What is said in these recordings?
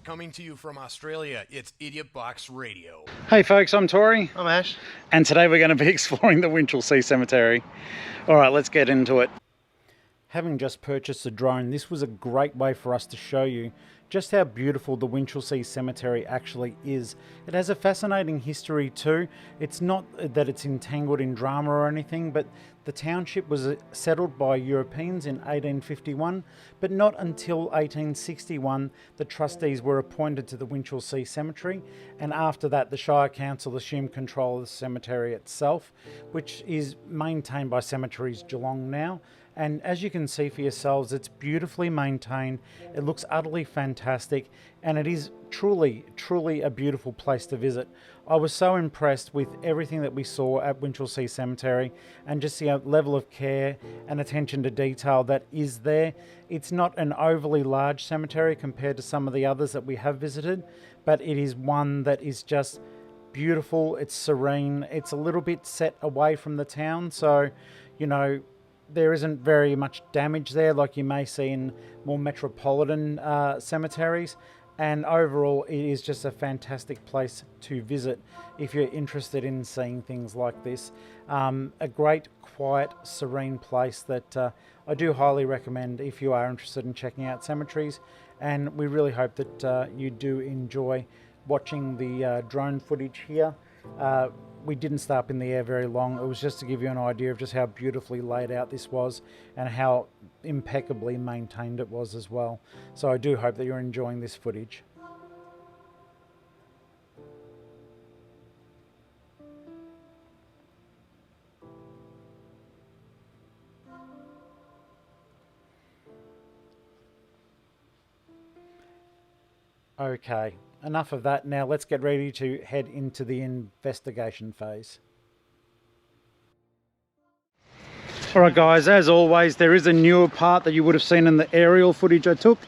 Coming to you from Australia, it's Idiot Box Radio. Hey folks, I'm Tori. I'm Ash. And today we're going to be exploring the Winchelsea Cemetery. Alright, let's get into it. Having just purchased a drone, this was a great way for us to show you just how beautiful the Winchelsea Cemetery actually is. It has a fascinating history too. It's not that it's entangled in drama or anything, but the township was settled by Europeans in 1851, but not until 1861 the trustees were appointed to the Winchelsea Cemetery, and after that the Shire Council assumed control of the cemetery itself, which is maintained by Cemeteries Geelong now. And as you can see for yourselves, it's beautifully maintained. It looks utterly fantastic, and it is truly, truly a beautiful place to visit. I was so impressed with everything that we saw at Winchelsea Cemetery and just the level of care and attention to detail that is there. It's not an overly large cemetery compared to some of the others that we have visited, but it is one that is just beautiful. It's serene. It's a little bit set away from the town, so, you know, there isn't very much damage there like you may see in more metropolitan cemeteries, and overall it is just a fantastic place to visit if you're interested in seeing things like this. A great, quiet, serene place that I do highly recommend if you are interested in checking out cemeteries, and we really hope that you do enjoy watching the drone footage here. We didn't stay up in the air very long. It was just to give you an idea of just how beautifully laid out this was and how impeccably maintained it was as well. So I do hope that you're enjoying this footage. Okay. Enough of that. Now let's get ready to head into the investigation phase. Alright guys, as always there is a newer part that you would have seen in the aerial footage I took.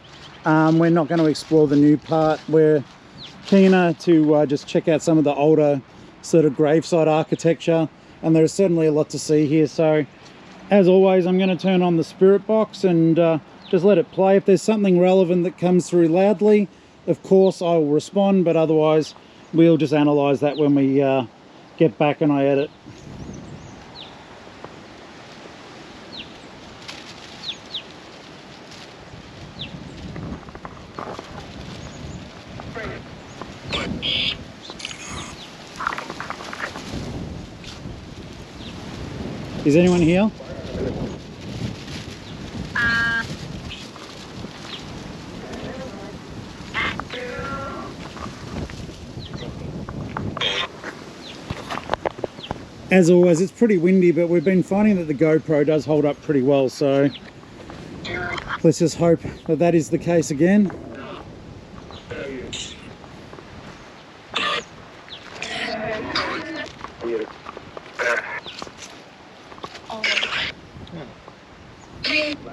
We're not going to explore the new part. We're keener to just check out some of the older sort of gravesite architecture, and there's certainly a lot to see here. So as always, I'm going to turn on the spirit box and just let it play. If there's something relevant that comes through loudly, of course I will respond, but otherwise we'll just analyse that when we get back and I edit. Is anyone here? As always, it's pretty windy, but we've been finding that the GoPro does hold up pretty well, so let's just hope that that is the case again.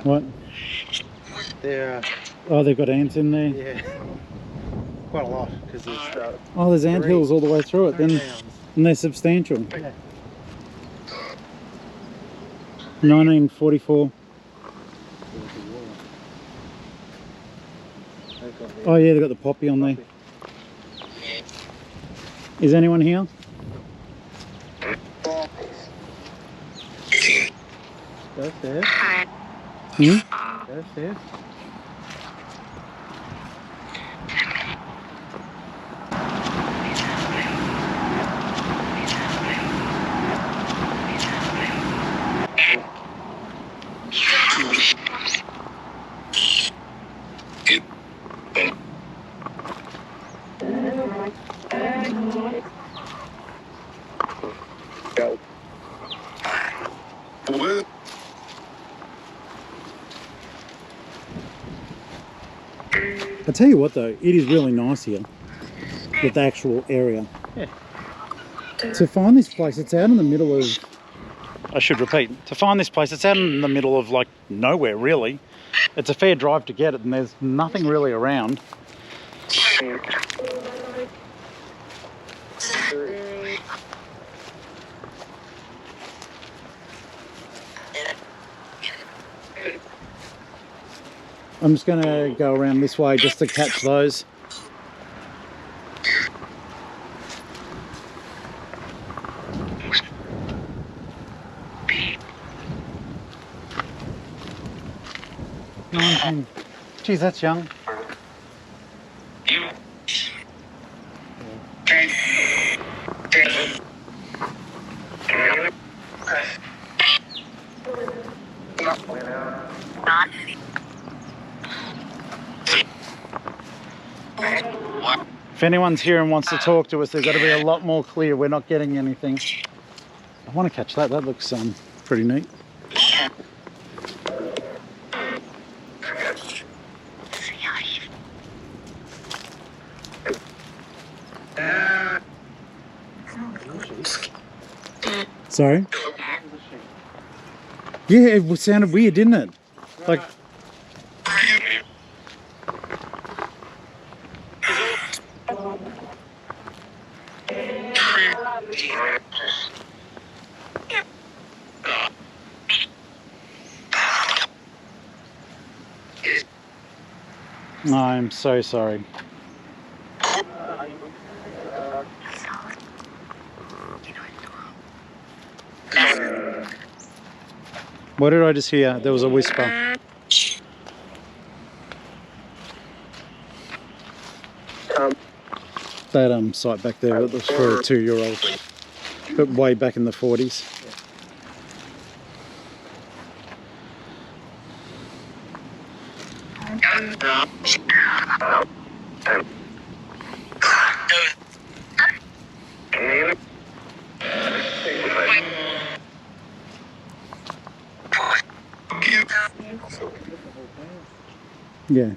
What? Oh, they've got ants in there? Yeah. Quite a lot, because there's... oh, there's ant hills all the way through it, then, and they're substantial. Yeah. 1944. Oh yeah, they've got the poppy on there. Is anyone here? Go there. Hmm? Go there. I tell you what though, it is really nice here with the actual area. Yeah. To find this place, it's out in the middle of... I should repeat, to find this place, it's out in the middle of like nowhere really. It's a fair drive to get it and there's nothing really around. I'm just going to go around this way just to catch those. 19. Geez, that's young. If anyone's here and wants to talk to us, they've got to be a lot more clear. We're not getting anything. I want to catch that. That looks pretty neat. Sorry? Yeah, it sounded weird, didn't it? Like... I'm so sorry. What did I just hear? There was a whisper. That site back there, it was for a 2-year-old, but way back in the 40s. Yeah.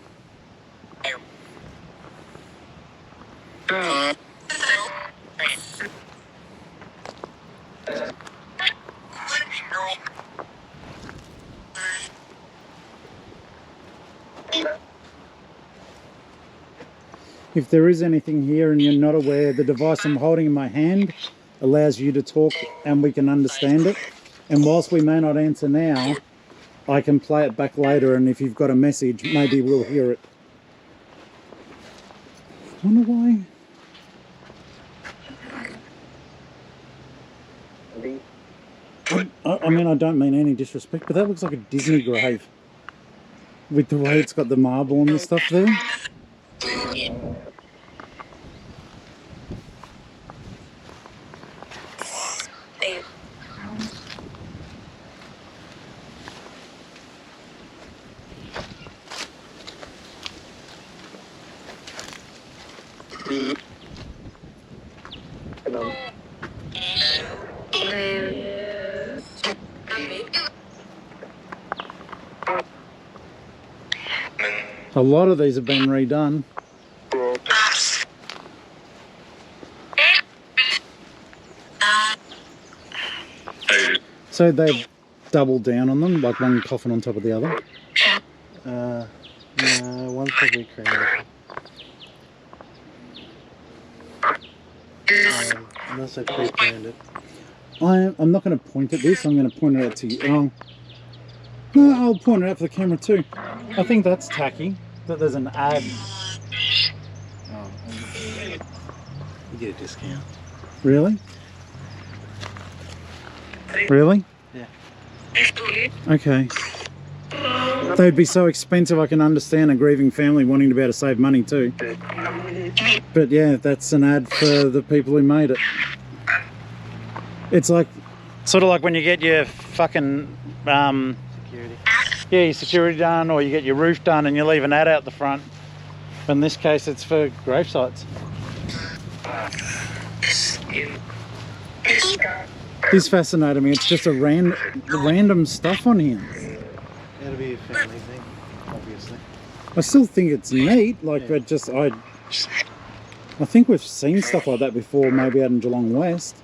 If there is anything here and you're not aware, the device I'm holding in my hand allows you to talk and we can understand it. And whilst we may not answer now, I can play it back later, and if you've got a message, maybe we'll hear it. I wonder why. I mean, I don't mean any disrespect, but that looks like a Disney grave. With the way it's got the marble and the stuff there. A lot of these have been redone. So they've doubled down on them, like one coffin on top of the other? No, one's probably cremated. Unless they pre-planned it. I'm not going to point at this, I'm going to point it out to you. Oh. No, I'll point it out for the camera too. I think that's tacky, that there's an ad. Oh, you get a discount. Really? Really? Yeah. Okay. They'd be so expensive, I can understand a grieving family wanting to be able to save money too. But yeah, that's an ad for the people who made it. It's like, sort of like when you get your fucking, Security. yeah, your security done, or you get your roof done and you leave an ad out the front. But in this case, it's for grave sites. This fascinated me. It's just a random stuff on here. That'll be a family thing, obviously. I still think it's neat, like, but just, I think we've seen stuff like that before, maybe out in Geelong West.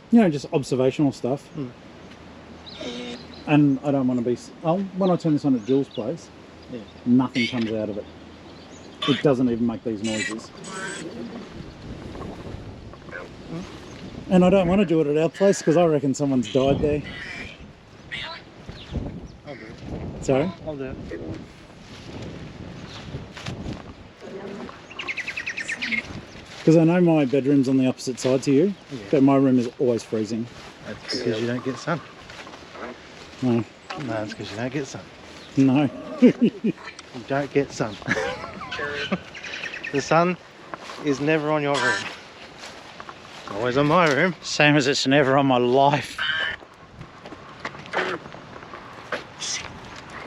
You know, just observational stuff. And I don't want to be... Oh, when I turn this on at Jill's place, Yeah. nothing comes out of it. It doesn't even make these noises. And I don't want to do it at our place because I reckon someone's died there. I'll do it. Sorry? I'll do it. Because I know my bedroom's on the opposite side to you, but my room is always freezing. That's because you don't get sun. No. No, it's because you don't get sun. No. You don't get sun. The sun is never on your room. Always on my room. Same as it's never on my life.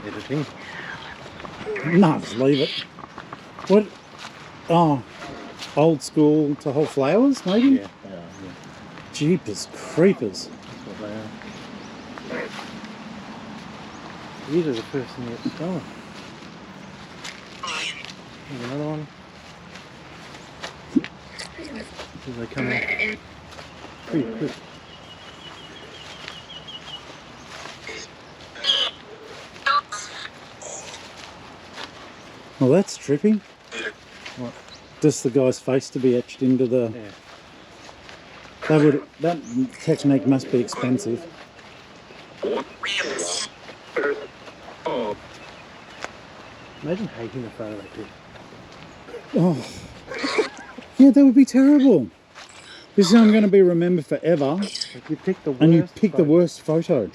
Editing. No, just leave it. What? Oh, old school to hold flowers, maybe? Yeah, they are, yeah. Jeepers creepers. That's what they are. Usually the person gets going. There's another one. As they come in pretty quick. Well, that's trippy. What? Just the guy's face to be etched into the... Yeah. That technique must be expensive. Imagine hating the photo like this. Oh, yeah, that would be terrible. This is how I'm going to be remembered forever. Like you pick the worst. And you pick the photo. worst photo.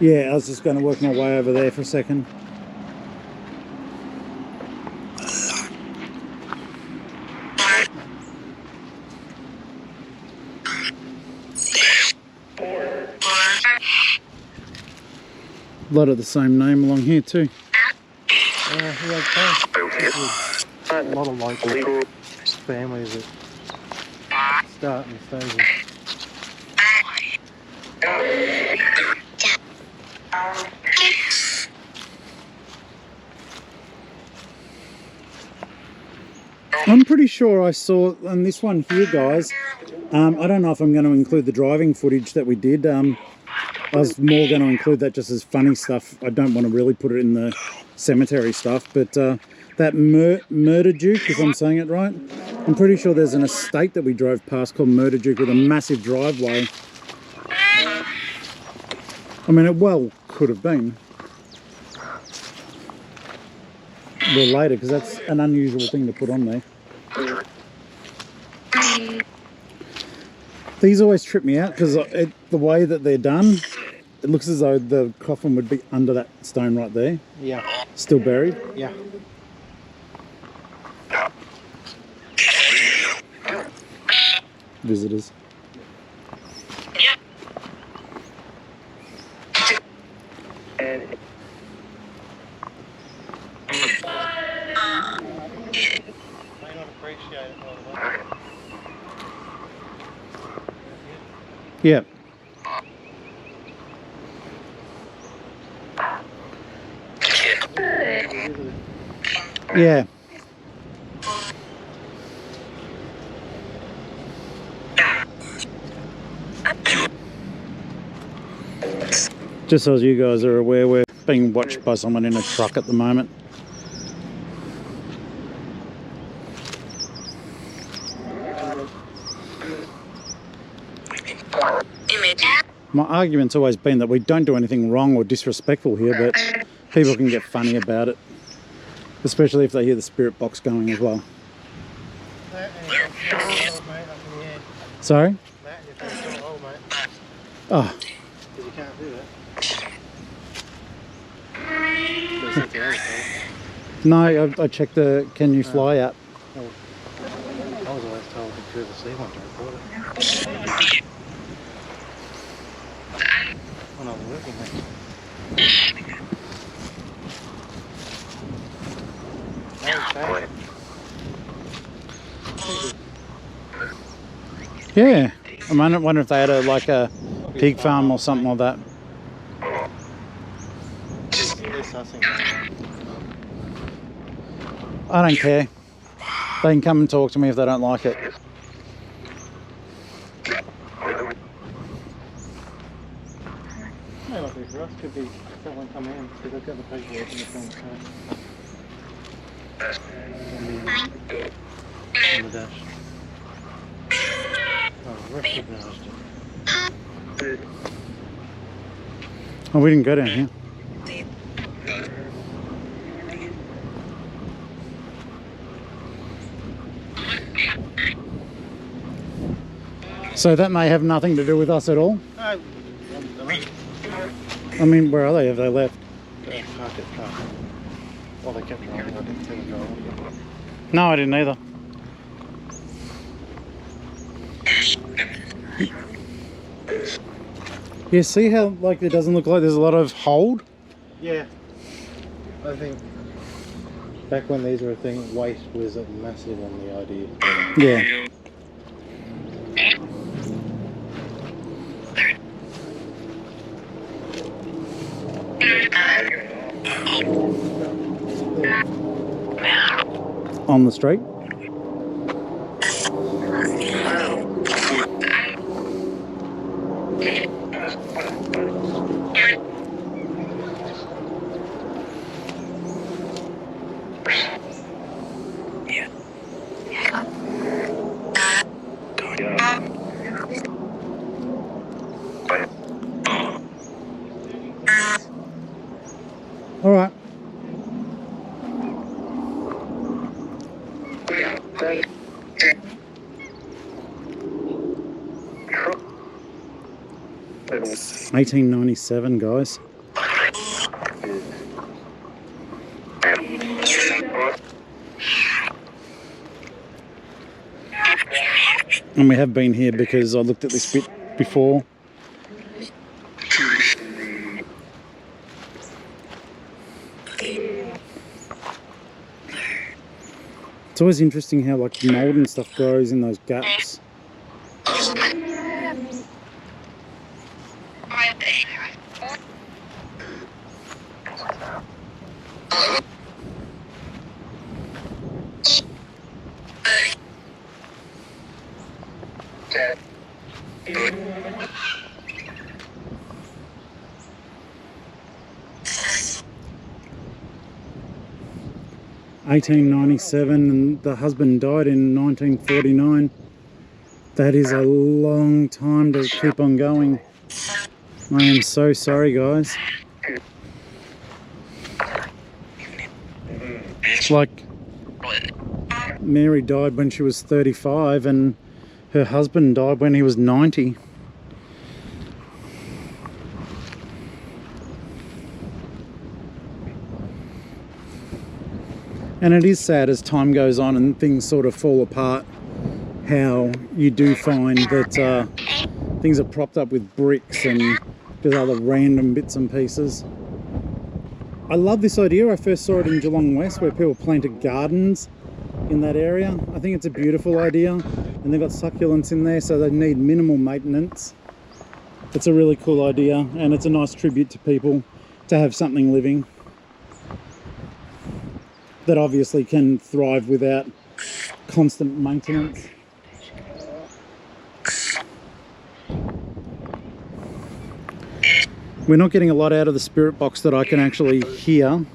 Yeah, I was just going to work my way over there for a second. A lot of the same name along here too. Yeah, a lot of local families that start in stages. I'm pretty sure I saw on this one here, guys. I don't know if I'm going to include the driving footage that we did. I was more going to include that just as funny stuff. I don't want to really put it in the cemetery stuff, but that Murderduke, if I'm saying it right, I'm pretty sure there's an estate that we drove past called Murderduke with a massive driveway. I mean, it well could have been. Well, later, because that's an unusual thing to put on there. These always trip me out because the way that they're done, it looks as though the coffin would be under that stone right there. Yeah. Still buried. Yeah. Visitors. May not appreciate it, by the way. Yeah. Yeah. Just so as you guys are aware, we're being watched by someone in a truck at the moment. My argument's always been that we don't do anything wrong or disrespectful here, but people can get funny about it, especially if they hear the spirit box going as well. Sorry? Oh. You can't do that. No, I checked the can you fly app. I was always told if you ever see one, don't report it. When I was working there. Yeah. I wonder if they had a pig farm or something like that. I don't care. They can come and talk to me if they don't like it. May not be for us, could be someone come in because they've got the paperwork in the front. On the dash. Oh, recognised it. Oh, we didn't go down here. So that may have nothing to do with us at all. No. I mean, where are they? Have they left? Yeah, parked it car. Well, they kept rolling. I didn't see them go on. No, I didn't either. Yeah, see how like it doesn't look like there's a lot of hold? Yeah. I think back when these were a thing, weight was massive on the idea. Yeah. On the street? All right. It's 1897, guys. And we have been here because I looked at this bit before. It's always interesting how like mold and stuff grows in those gaps. (1897) and the husband died in 1949. That is a long time to keep on going. I am so sorry, guys. It's like Mary died when she was 35 and her husband died when he was 90. And it is sad as time goes on and things sort of fall apart, how you do find that things are propped up with bricks and just other random bits and pieces. I love this idea. I first saw it in Geelong West where people planted gardens in that area. I think it's a beautiful idea, and they've got succulents in there so they need minimal maintenance. It's a really cool idea, and it's a nice tribute to people to have something living that obviously can thrive without constant maintenance. We're not getting a lot out of the spirit box that I can actually hear.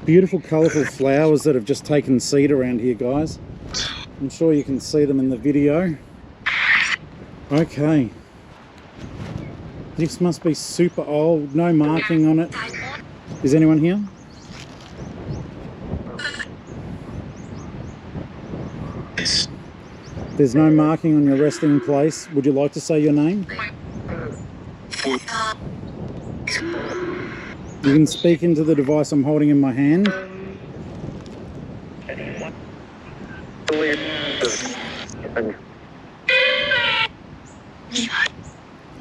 Beautiful colourful flowers that have just taken seed around here, guys. I'm sure you can see them in the video. Okay. This must be super old, no marking on it. Is anyone here? There's no marking on your resting place. Would you like to say your name? You can speak into the device I'm holding in my hand.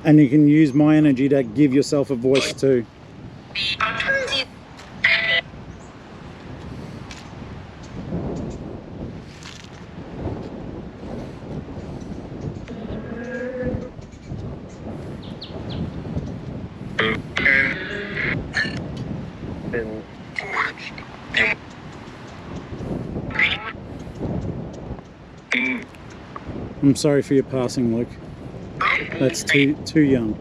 And you can use my energy to give yourself a voice too. I'm sorry for your passing, Luke. That's too young.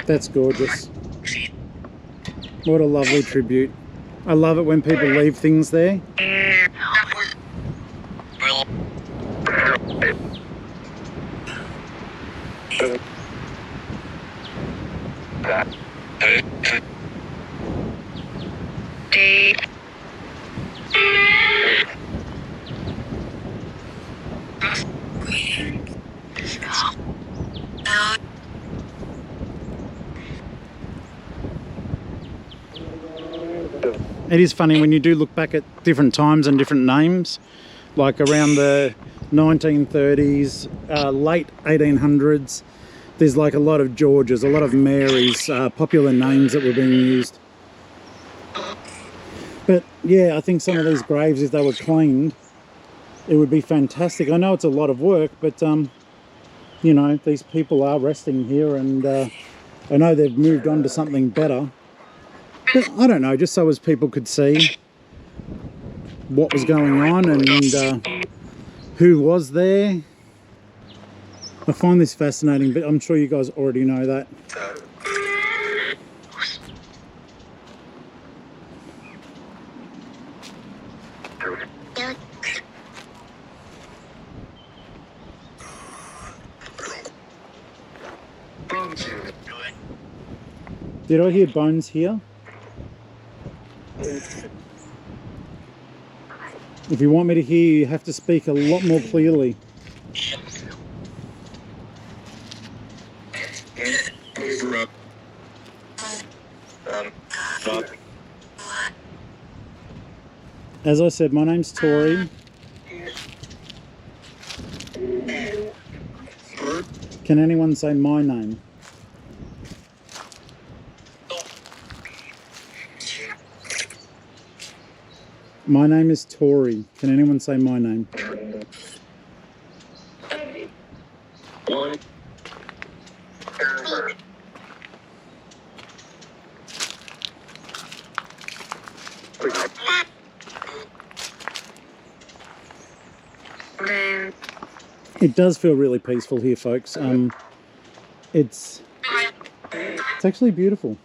That's gorgeous. What a lovely tribute. I love it when people leave things there. It is funny when you do look back at different times and different names, like around the 1930s, late 1800s, there's like a lot of Georges, a lot of Marys, popular names that were being used. But yeah, I think some of these graves, if they were cleaned, it would be fantastic. I know it's a lot of work, but you know, these people are resting here, and I know they've moved on to something better. But I don't know, just so as people could see what was going on and who was there. I find this fascinating, but I'm sure you guys already know that. Did I hear bones here? If you want me to hear you, you have to speak a lot more clearly. As I said, my name's Tori. Can anyone say my name? My name is Tori. Can anyone say my name? It does feel really peaceful here, folks. It's actually beautiful.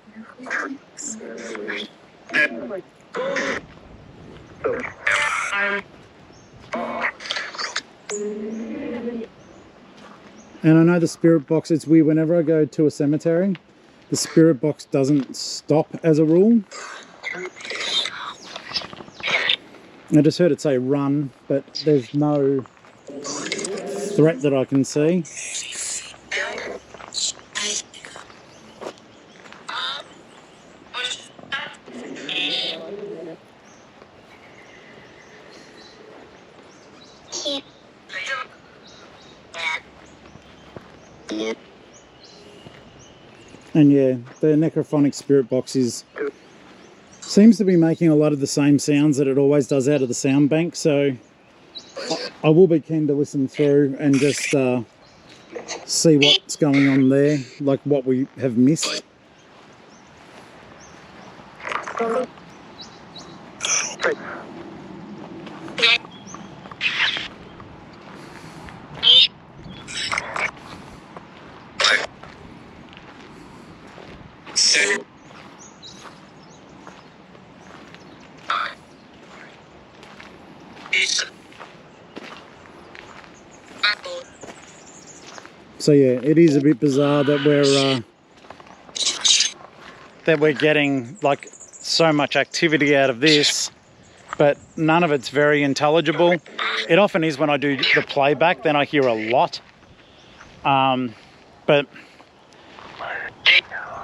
And I know the spirit box, it's weird, whenever I go to a cemetery, the spirit box doesn't stop as a rule. I just heard it say run, but there's no threat that I can see. And yeah, the necrophonic spirit box seems to be making a lot of the same sounds that it always does out of the sound bank, so I will be keen to listen through and just see what's going on there, like what we have missed. So yeah, it is a bit bizarre that we're getting like so much activity out of this, but none of it's very intelligible. It often is when I do the playback, then I hear a lot. But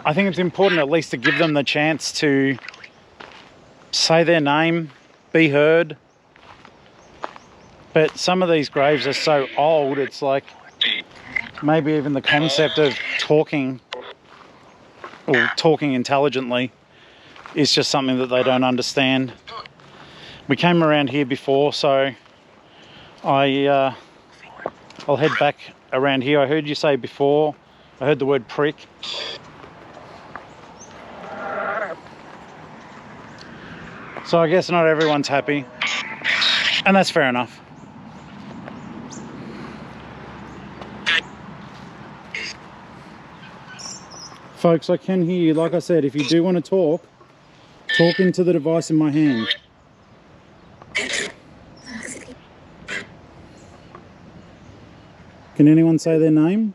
I think it's important at least to give them the chance to say their name, be heard. But some of these graves are so old, it's like maybe even the concept of talking or talking intelligently is just something that they don't understand. We came around here before, so I'll head back around here. I heard you say before, I heard the word prick. So I guess not everyone's happy, and that's fair enough. Folks, I can hear you. Like I said, if you do want to talk into the device in my hand. Can anyone say their name?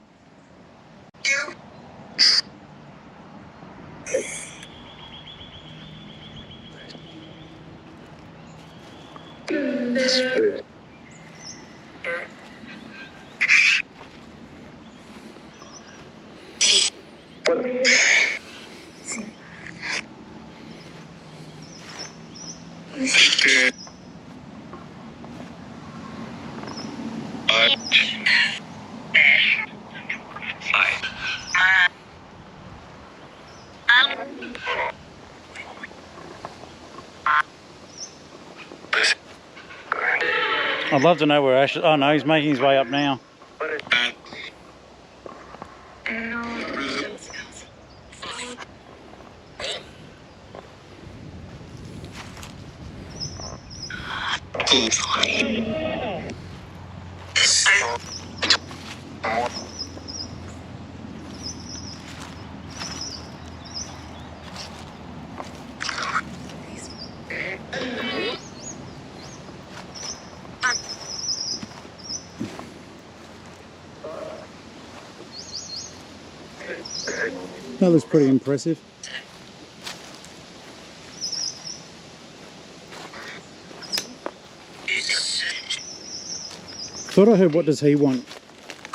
I'd love to know where Ash is. Oh no, he's making his way up now. That was pretty impressive. Thought I heard, what does he want?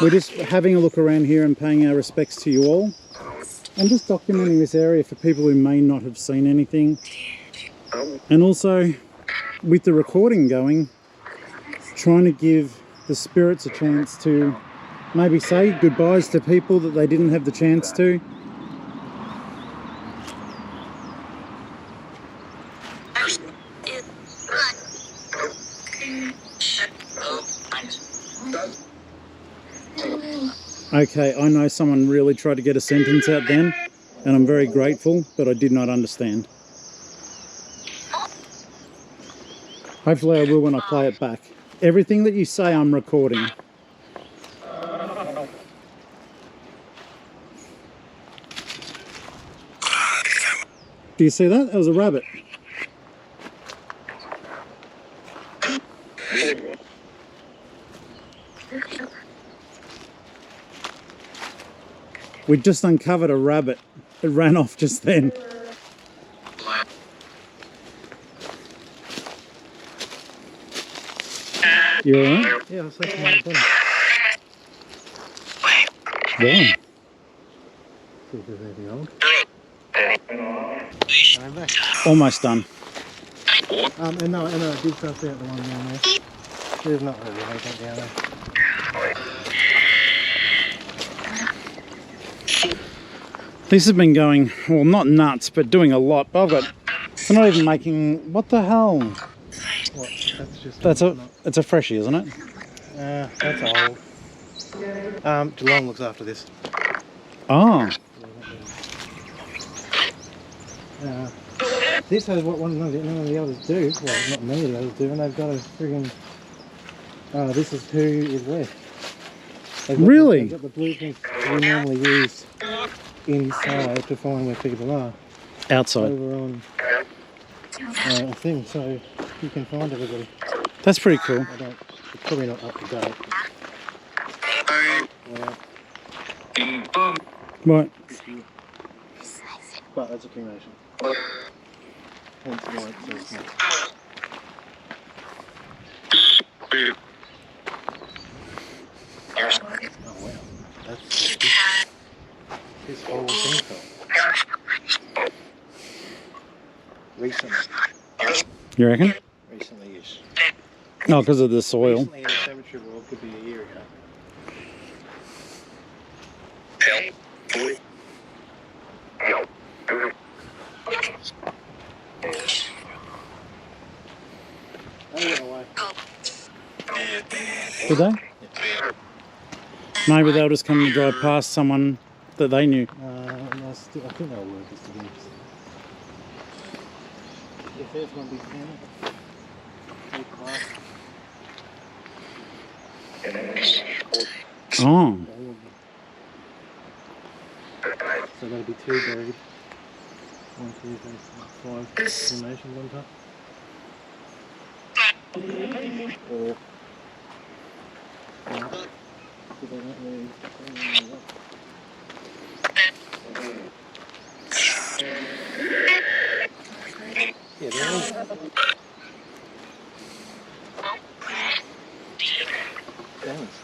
We're just having a look around here and paying our respects to you all. I'm just documenting this area for people who may not have seen anything. And also, with the recording going, trying to give the spirits a chance to maybe say goodbyes to people that they didn't have the chance to. Okay, I know someone really tried to get a sentence out then, and I'm very grateful, but I did not understand. Hopefully I will when I play it back. Everything that you say, I'm recording. Do you see that? That was a rabbit. We just uncovered a rabbit. It ran off just then. You alright? Yeah, I was thinking about it. Why? See if there's anything old. I'm back. Almost done. And no, I did suss out the one down there. There's not really anything down there. This has been going, well, not nuts, but doing a lot. But I've got, it's not even making, what the hell? What? That's just... It's a freshie, isn't it? That's old. Geelong looks after this. Oh. This has what none of the others do. Well, not many of the others do, and they've got a friggin'... this is who is left. Really? They've got the blueprints we normally use inside to find where people are. Outside. Over on a thing, so you can find everybody. That's pretty cool. It's probably not up to date. Right. But that's a cremation. Hence why it says that. Oh wow, that's this whole thing fell. Recently. You reckon? Recently-ish. Oh, because of the soil. Recently in the cemetery world could be a year ago. Did they? Yeah. Maybe they'll just come to drive past someone that they knew. I think they'll work this together. If there's one big family, Oh. so that'll be 2 buried. 1, 2, 3, 4, 5 cremations on top. Or yeah, they're all... Thanks.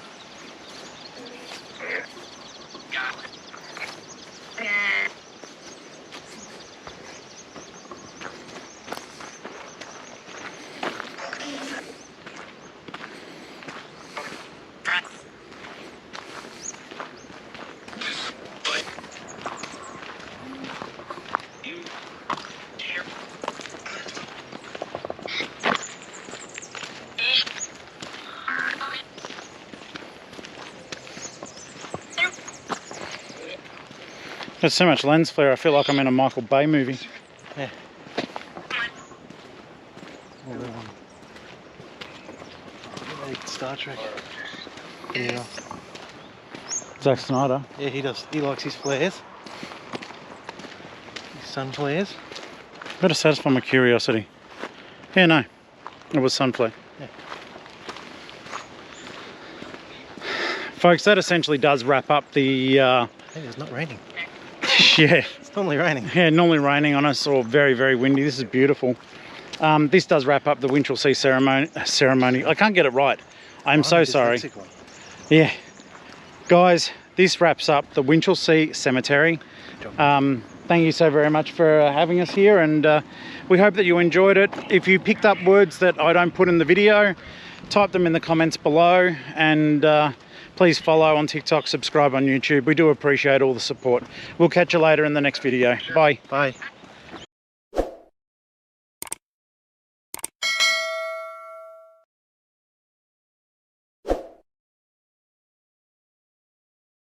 There's so much lens flare, I feel like I'm in a Michael Bay movie. Yeah. Like Star Trek. Yeah. Zack Snyder. Yeah, he does. He likes his flares. His sun flares. Better satisfy my curiosity. Yeah, no. It was sun flare. Yeah. Folks, that essentially does wrap up the... Hey, it's not raining. yeah. It's normally raining. Yeah, normally raining on us or very, very windy. This is beautiful. This does wrap up the Winchelsea ceremony. I can't get it right. I'm so sorry. Yeah. Guys, this wraps up the Winchelsea Cemetery. Thank you so very much for having us here, and we hope that you enjoyed it. If you picked up words that I don't put in the video, type them in the comments below, and please follow on TikTok, subscribe on YouTube. We do appreciate all the support. We'll catch you later in the next video. Bye. Bye.